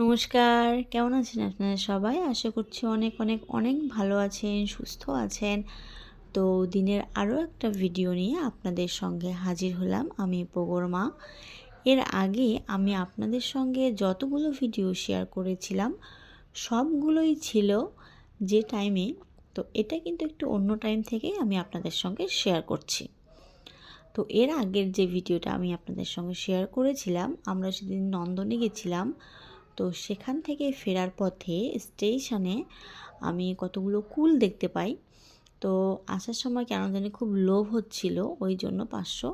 নমস্কার, কেমন আছেন আপনারা সবাই? আশা করছি অনেক অনেক অনেক ভালো আছেন, সুস্থ আছেন। তো দিনের আরও একটা ভিডিও নিয়ে আপনাদের সঙ্গে হাজির হলাম আমি পগর মা। এর আগে আমি আপনাদের সঙ্গে যতগুলো ভিডিও শেয়ার করেছিলাম সবগুলোই ছিল যে টাইমে, তো এটা কিন্তু একটু অন্য টাইম থেকে আমি আপনাদের সঙ্গে শেয়ার করছি। তো এর আগের যে ভিডিওটা আমি আপনাদের সঙ্গে শেয়ার করেছিলাম, আমরা সেদিন নন্দনে গেছিলাম। তো সেখান থেকে ফেরার পথে স্টেশনে আমি কতগুলো কুল দেখতে পাই। তো আসার সময় কেন জানি খুব লোভ হচ্ছিল, ওই জন্য 500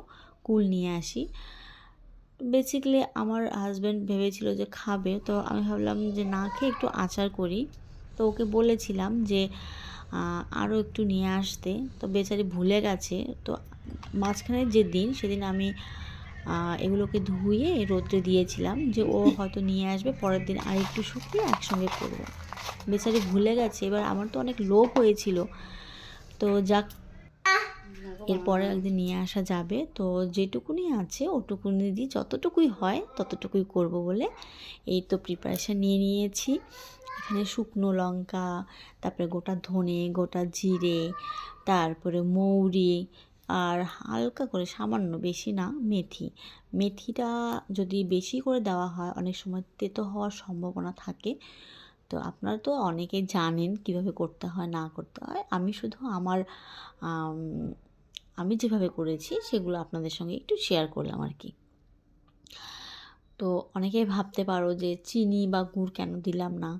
কুল নিয়ে আসি। বেসিক্যালি আমার হাজব্যান্ড ভেবেছিল যে খাবে, তো আমি ভাবলাম যে না খেয়ে একটু আচার করি। তো ওকে বলেছিলাম যে আরও একটু নিয়ে আসতে, তো বেচারি ভুলে গেছে। তো মাঝখানের যে দিন, সেদিন আমি এগুলোকে ধুয়ে রোদ্রে দিয়েছিলাম যে ও হয়তো নিয়ে আসবে, পরের দিন আর একটু শুকিয়ে একসঙ্গে করব। বেচারি ভুলে গেছে। এবার আমার তো অনেক লোভ হয়েছিল, তো যাক, এরপরে একদিন নিয়ে আসা যাবে। তো যেটুকুনি আছে ওটুকুনি দিয়ে যতটুকুই হয় ততটুকুই করব বলে এই তো প্রিপারেশান নিয়ে নিয়েছি। এখানে শুকনো লঙ্কা, তারপরে গোটা ধনে, গোটা জিরে, তারপরে মৌরি, আর হালকা করে সামান্য, বেশি না, মেথি। মেথিটা যদি বেশি করে দেওয়া হয় অনেক সময় তেতো হওয়ার সম্ভাবনা থাকে। তো আপনারা তো অনেকেই জানেন কিভাবে করতে হয় না করতে হয়। আমি শুধু আমি যেভাবে করেছি সেগুলো আপনাদের সঙ্গে একটু শেয়ার করলাম আর কি। তো অনেকেই ভাবতে পারো যে চিনি বা গুড় কেন দিলাম না।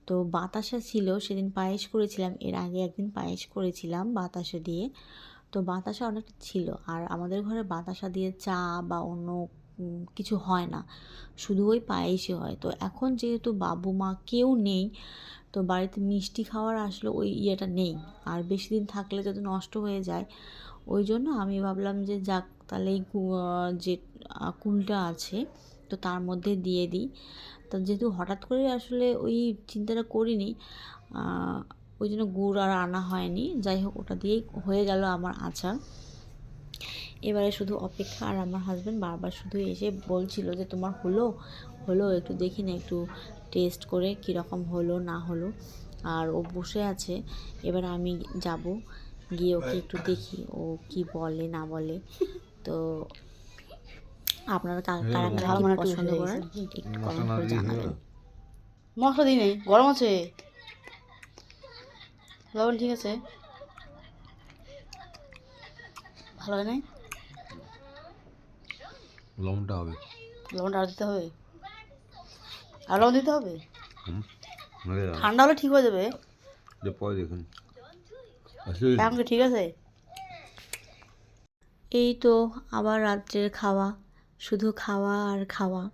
তো বাতাসা ছিল, সেদিন পায়েস করেছিলাম, এর আগে একদিন পায়েস করেছিলাম বাতাসা দিয়ে। তো বাতাসা অনেকটা ছিল, আর আমাদের ঘরে বাতাসা দিয়ে চা বা অন্য কিছু হয় না, শুধু ওই পায়েসই হয়। তো এখন যেহেতু বাবু মা কেউ নেই, তো বাড়িতে মিষ্টি খাওয়ার আসলে ওই ইয়েটা নেই, আর বেশি দিন থাকলে যদি নষ্ট হয়ে যায়, ওই জন্য আমি ভাবলাম যে যাক, তাহলে এই যে কুলটা আছে তো তার মধ্যে দিয়ে দিই। তো যেহেতু হঠাৎ করে আসলে ওই চিন্তাটা করিনি, ওই জন্য গুড় আর আনা হয়নি। যাই হোক, ওটা দিয়েই হয়ে গেল আমার আচার। এবারে শুধু অপেক্ষা, আর আমার হাজব্যান্ড বারবার শুধু এসে বলছিল যে তোমার হলো হলো একটু দেখি না, একটু টেস্ট করে কীরকম হলো না হলো। আর ও বসে আছে, এবার আমি যাব, গিয়ে ওকে একটু দেখি ও কি বলে না বলে। তো আপনারা কারা কারা কি পছন্দ করেন একটু কমেন্ট করে জানাবেন। মশলা দিই নেই, গরম আছে, লবণ ঠিক আছে, ভালো হয় নাই, লবণটা হবে, লবণটা আর দিতে হবে, আর লবণ দিতে হবে। হয়ে যাবে। ঠান্ডা হলে ঠিক হয়ে যাবে, যে পরে দেখুন এখন কি ঠিক আছে? এই তো আবার রাত্রের খাওয়া, শুধু খাওয়া আর খাওয়া।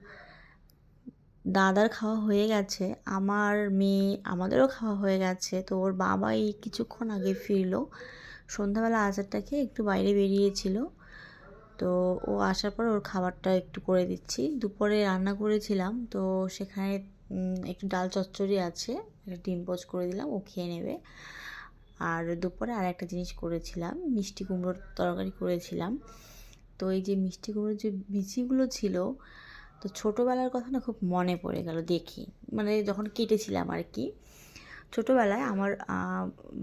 দাদার খাওয়া হয়ে গেছে, আমার মেয়ে আমাদেরও খাওয়া হয়ে গেছে। তো ওর বাবা এই কিছুক্ষণ আগে ফিরলো, সন্ধ্যাবেলা আচারটা খেয়ে একটু বাইরে বেরিয়েছিল। তো ও আসার পর ওর খাবারটা একটু করে দিচ্ছি। দুপুরে রান্না করেছিলাম, তো সেখানে একটু ডাল চচ্চড়ি আছে, একটা ডিম পোচ করে দিলাম, ও খেয়ে নেবে। আর দুপুরে আর একটা জিনিস করেছিলাম, মিষ্টি কুমড়োর তরকারি করেছিলাম। তো এই যে মিষ্টি কুমড়োর যে বিচিগুলো ছিল, তো ছোটোবেলার কথা না খুব মনে পড়ে গেল দেখি, মানে যখন কেটেছিলাম আর কি। ছোটোবেলায় আমার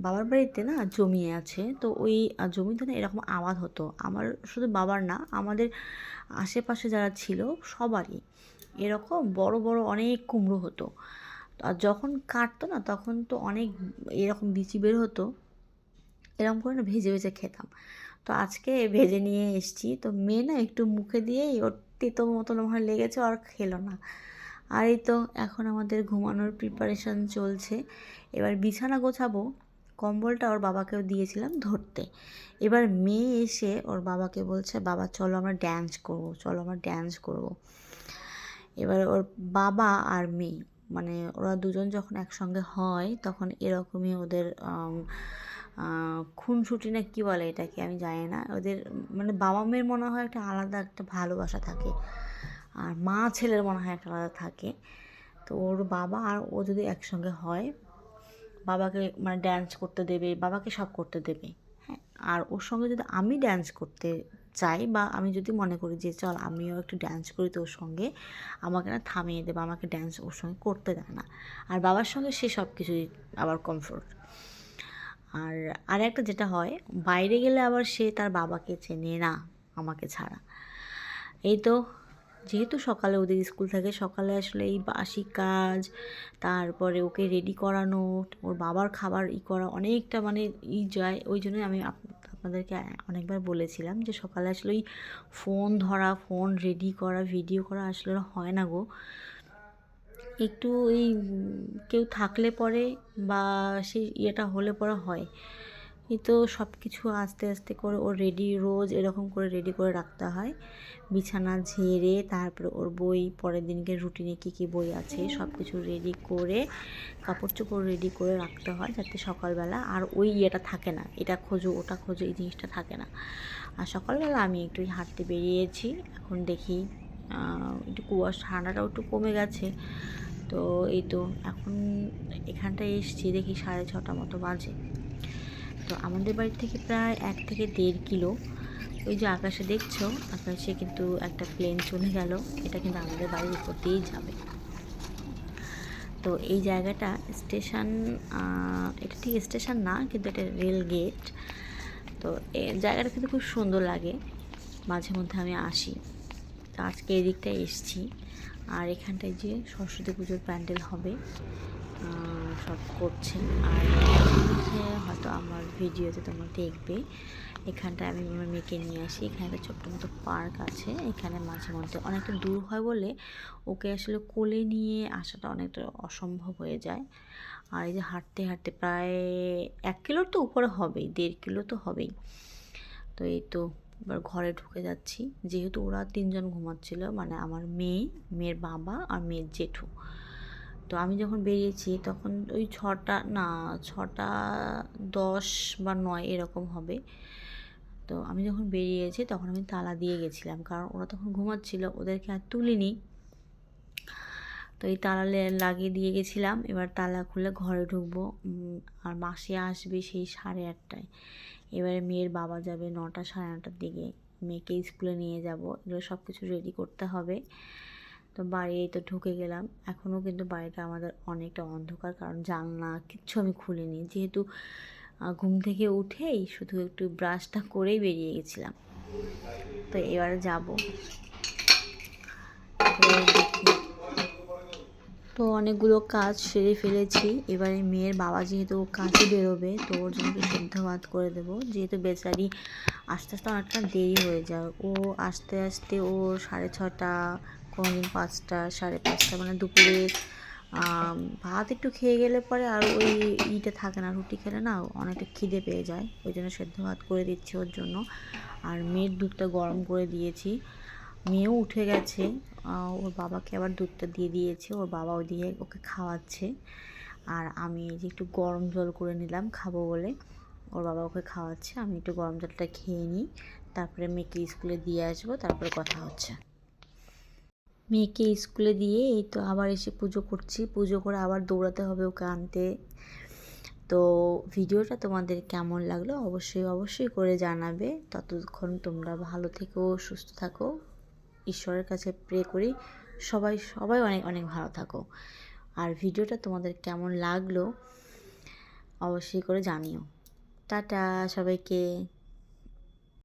বাবার বাড়িতে না জমি আছে, তো ওই জমিতে না এরকম আবাদ হতো। আমার শুধু বাবার না, আমাদের আশেপাশে যারা ছিল সবারই এরকম বড় বড় অনেক কুমড়ো হতো। আর যখন কাটতো না তখন তো অনেক এরকম বিচি বের হতো, এরকম করে না ভেজে ভেজে খেতাম। তো আজকে ভেজে নিয়ে এসেছি, তো মেয়ে না একটু মুখে দিয়েই ওর তেতো মতন মনে লেগেছে, আর খেলো না। আর এই তো এখন আমাদের ঘুমানোর প্রিপারেশান চলছে। এবার বিছানা গোছাবো, কম্বলটা ওর বাবাকেও দিয়েছিলাম ধরতে। এবার মেয়ে এসে ওর বাবাকে বলছে, বাবা চলো আমরা ড্যান্স করবো, চলো আমরা ড্যান্স করবো। এবার ওর বাবা আর মেয়ে, মানে ওরা দুজন যখন একসঙ্গে হয় তখন এরকমই ওদের খুনসুটি না কী বলে এটাকে আমি জানি না, ওদের মানে বাবা মেয়ের মনে হয় একটা আলাদা একটা ভালোবাসা থাকে, আর মা ছেলের মনে হয় একটা আলাদা থাকে। তো ওর বাবা আর ও যদি একসঙ্গে হয়, বাবাকে মানে ড্যান্স করতে দেবে, বাবাকে সব করতে দেবে, হ্যাঁ। আর ওর সঙ্গে যদি আমি ড্যান্স করতে চাই বা আমি যদি মনে করি যে চল আমিও একটু ড্যান্স করি তোর সঙ্গে, আমাকে না থামিয়ে দেবে, আমাকে ড্যান্স ওর সঙ্গে করতে দেয় না। আর বাবার সঙ্গে সে সব কিছুই আবার কমফোর্ট। আর একটা যেটা হয়, বাইরে গেলে আবার সে তার বাবাকে চেনে না আমাকে ছাড়া। এই তো যেহেতু সকালে ওদের স্কুল থাকে, সকালে আসলে এই বাসি কাজ, তারপরে ওকে রেডি করানো, ওর বাবার খাবার করা অনেকটা মানে যায়। ওই জন্যই আমি আপনাদেরকে অনেকবার বলেছিলাম যে সকালে আসলে ওই ফোন ধরা, ফোন রেডি করা, ভিডিও করা আসলে হয় না গো। একটু এই কেউ থাকলে পরে বা সেই ইয়েটা হলে পরে হয়। এই তো সব কিছু আস্তে আস্তে করে ওর রেডি, রোজ এরকম করে রেডি করে রাখতে হয়। বিছানা ঝেড়ে তারপরে ওর বই, পরের দিনকে রুটিনে কী কী বই আছে সব কিছু রেডি করে, কাপড় চোপড় রেডি করে রাখতে হয়, যাতে সকালবেলা আর ওই ইয়েটা থাকে না, এটা খোঁজো ওটা খোঁজো, এই জিনিসটা থাকে না। আর সকালবেলা আমি একটু হাঁটতে বেরিয়েছি, এখন দেখি একটু কুয়াশা, ঠান্ডাটাও একটু কমে গেছে। তো এই তো এখন এখানটায় এসছি, দেখি 6:30 মতো বাজে। তো আমাদের বাড়ি থেকে প্রায় 1 থেকে 1.5 কিলো। ওই যে আকাশে দেখছো, আকাশে কিন্তু একটা প্লেন চলে গেল, এটা কিন্তু আমাদের বাড়ির উপর দিয়েই যাবে। তো এই জায়গাটা স্টেশন, এটা ঠিক স্টেশন না, কিন্তু এটা রেল গেট। তো এই জায়গাটা কিন্তু খুব সুন্দর লাগে, মাঝে মধ্যে আমি আসি। তো আজকে এদিকটায় এসছি। আর এখানটায় যে সরস্বতী পুজোর প্যান্ডেল হবে, সব করছে। আর হয়তো আমার ভিডিওতে তোমরা দেখবে, এখানটায় আমি আমার মেয়েকে নিয়ে আসি। এখানে একটা ছোট্ট মতো পার্ক আছে, এখানে মাঝে মধ্যে অনেকটা দূর হয় বলে ওকে আসলে কোলে নিয়ে আসাটা অনেকটা অসম্ভব হয়ে যায়। আর এই যে হাঁটতে হাঁটতে প্রায় 1 কিলোর তো উপরে হবেই, 1.5 কিলো তো হবেই। তো এই তো এবার ঘরে ঢুকে যাচ্ছি, যেহেতু ওরা 3 জন ঘুমাচ্ছিল, মানে আমার মেয়ে, মেয়ের বাবা আর মেয়ের জেঠু। তো আমি যখন বেরিয়েছি তখন ওই 6:10 বা 9 এরকম হবে। তো আমি যখন বেরিয়েছি তখন আমি তালা দিয়ে গেছিলাম, কারণ ওরা তখন ঘুমাচ্ছিল, ওদেরকে আর তুলিনি। তো এই তালা লাগিয়ে দিয়ে গেছিলাম, এবার তালা খুলে ঘরে ঢুকবো। আর মাসি আসবে সেই 8:30টায়। এবারে মেয়ের বাবা যাবে 9টা, 9:30টার দিকে। মেয়েকে স্কুলে নিয়ে যাব, এগুলো সব কিছু রেডি করতে হবে। তো বাড়ি তো ঢুকে গেলাম। এখনও কিন্তু বাড়িটা আমাদের অনেকটা অন্ধকার, কারণ জানলা কিচ্ছু আমি খুলিনি, যেহেতু ঘুম থেকে উঠেই শুধু একটু ব্রাশটা করেই বেরিয়ে গেছিলাম। তো এবারে যাব, দেখি। তো অনেকগুলো কাজ সেরে ফেলেছি। এবারে মেয়ের বাবা যেহেতু কাজে বেরোবে, তো ওর জন্য একটু সেদ্ধ ভাত করে দেবো, যেহেতু বেচারি আস্তে আস্তে অনেকটা দেরি হয়ে যায়। ও আস্তে আস্তে ওর 6:30, কোনোদিন 5টা, 5:30, মানে দুপুরে ভাত একটু খেয়ে গেলে পরে আর ওই ইটা থাকে না, রুটি খেলে না অনেকটা খিদে পেয়ে যায়। ওই জন্য সেদ্ধ ভাত করে দিচ্ছি ওর জন্য। আর মেয়ের দুধটা গরম করে দিয়েছি, মেয়েও উঠে গেছে। ওর বাবাকে আবার দুধটা দিয়ে দিয়েছে, ওর বাবাও দিয়ে ওকে খাওয়াচ্ছে। আর আমি এই যে একটু গরম জল করে নিলাম খাবো বলে, ওর বাবা ওকে খাওয়াচ্ছে, আমি একটু গরম জলটা খেয়ে নিই, তারপরে মেয়েকে স্কুলে দিয়ে আসবো, তারপরে কথা হচ্ছে। মেয়েকে স্কুলে দিয়ে এই তো আবার এসে পুজো করছি, পুজো করে আবার দৌড়াতে হবে ওকে আনতে। তো ভিডিওটা তোমাদের কেমন লাগলো অবশ্যই অবশ্যই করে জানাবে। ততক্ষণ তোমরা ভালো থেকো, সুস্থ থাকো, ঈশ্বরের কাছে প্রে করি সবাই সবাই অনেক অনেক ভালো থাকো। আর ভিডিওটা তোমাদের কেমন লাগলো অবশ্যই করে জানিও। টাটা সবাইকে।